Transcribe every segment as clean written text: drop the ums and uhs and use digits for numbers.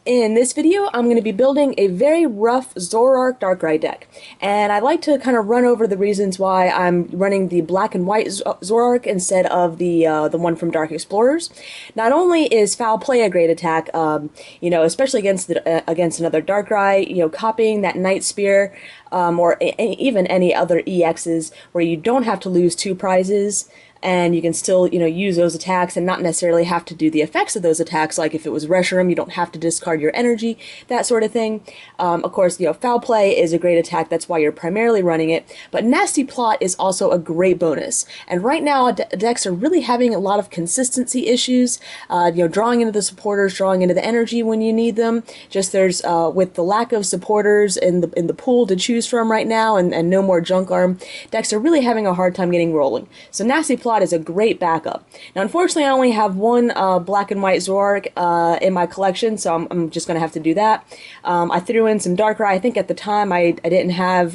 In this video, I'm going to be building a very rough Zoroark Darkrai deck, and I'd like to kind of run over the reasons why I'm running the black and white Zoroark instead of the one from Dark Explorers. Not only is Foul Play a great attack, especially against another Darkrai, copying that Night Spear, or even any other EXs where you don't have to lose two prizes. And you can still, use those attacks and not necessarily have to do the effects of those attacks. Like if it was Reshiram, you don't have to discard your energy, that sort of thing. Of course, Foul Play is a great attack. That's why you're primarily running it. But Nasty Plot is also a great bonus. And right now, decks are really having a lot of consistency issues. Drawing into the supporters, drawing into the energy when you need them. Just there's with the lack of supporters in the pool to choose from right now, and no more Junk Arm, decks are really having a hard time getting rolling. So Nasty Plot is a great backup. Now, unfortunately, I only have one black and white Zoroark in my collection, so I'm just going to have to do that. I threw in some Darkrai. I think at the time I didn't have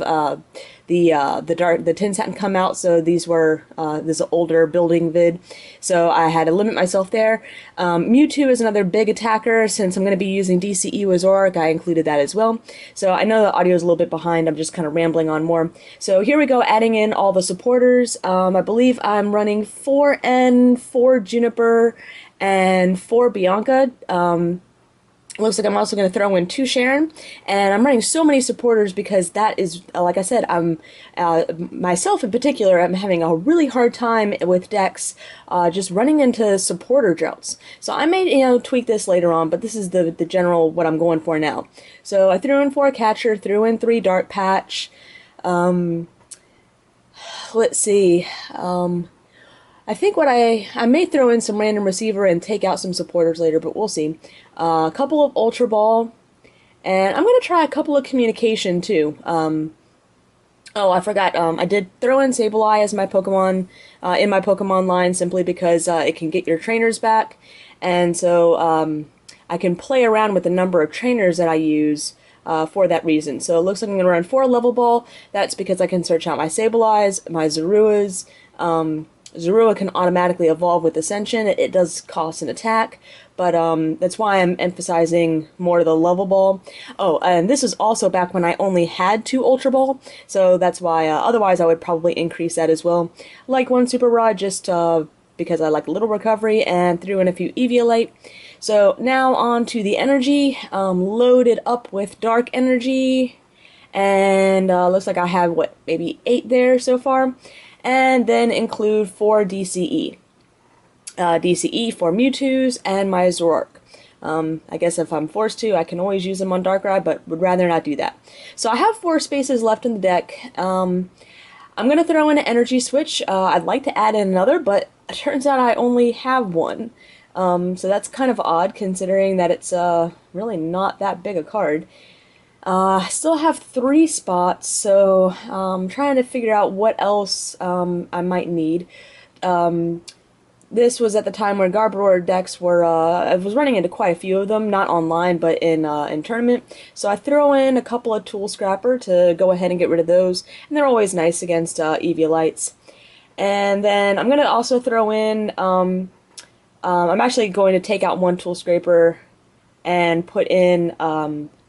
the tins hadn't come out, so these were this older building vid, so I had to limit myself there. Mewtwo is another big attacker. Since I'm going to be using DCE with Zoroark, I included that as well. So I know the audio is a little bit behind. I'm just kind of rambling on more. So here we go, adding in all the supporters. I believe I'm running 4 N, 4 Juniper, and 4 Bianca. Looks like I'm also going to throw in 2 Sharon, and I'm running so many supporters because that is, like I said, I'm myself in particular, I'm having a really hard time with decks just running into supporter droughts. So I may tweak this later on, but this is the general what I'm going for now. So I threw in 4 Catcher, threw in 3 Dark Patch. Let's see. I think I may throw in some random receiver and take out some supporters later, but we'll see. A couple of Ultra Ball, and I'm going to try a couple of communication too. Oh, I forgot. I did throw in Sableye as my Pokemon in my Pokemon line simply because it can get your trainers back, and so I can play around with the number of trainers that I use. For that reason. So it looks like I'm going to run 4 Level Ball. That's because I can search out my Sableyes, my Zoruas. Zorua can automatically evolve with Ascension. It does cost an attack, but that's why I'm emphasizing more the Level Ball. Oh, and this was also back when I only had 2 Ultra Ball, so that's why, otherwise I would probably increase that as well. Like 1 Super Rod, just because I like a little recovery, and threw in a few Eviolite. So now on to the energy, loaded up with Dark Energy, and looks like I have, maybe 8 there so far, and then include 4 DCE. DCE for Mewtwo's and my Zoroark. I guess if I'm forced to, I can always use them on Darkrai, but would rather not do that. So I have 4 spaces left in the deck. I'm going to throw in an energy switch. I'd like to add in another, but it turns out I only have one. So that's kind of odd considering that it's really not that big a card. I still have 3 spots, so I'm trying to figure out what else I might need. This was at the time where Garbodor decks were, I was running into quite a few of them, not online, but in tournament. So I throw in a couple of Tool Scrapper to go ahead and get rid of those, and they're always nice against Eviolites. And then I'm going to also throw in, I'm actually going to take out 1 Tool Scraper and put in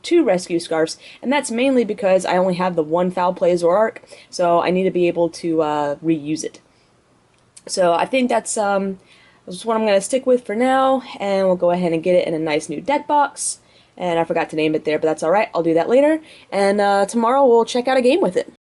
2 Rescue Scarfs, and that's mainly because I only have the 1 Foul Play Zoroark, so I need to be able to reuse it. So I think that's what I'm going to stick with for now, and we'll go ahead and get it in a nice new deck box. And I forgot to name it there, but that's alright, I'll do that later, and tomorrow we'll check out a game with it.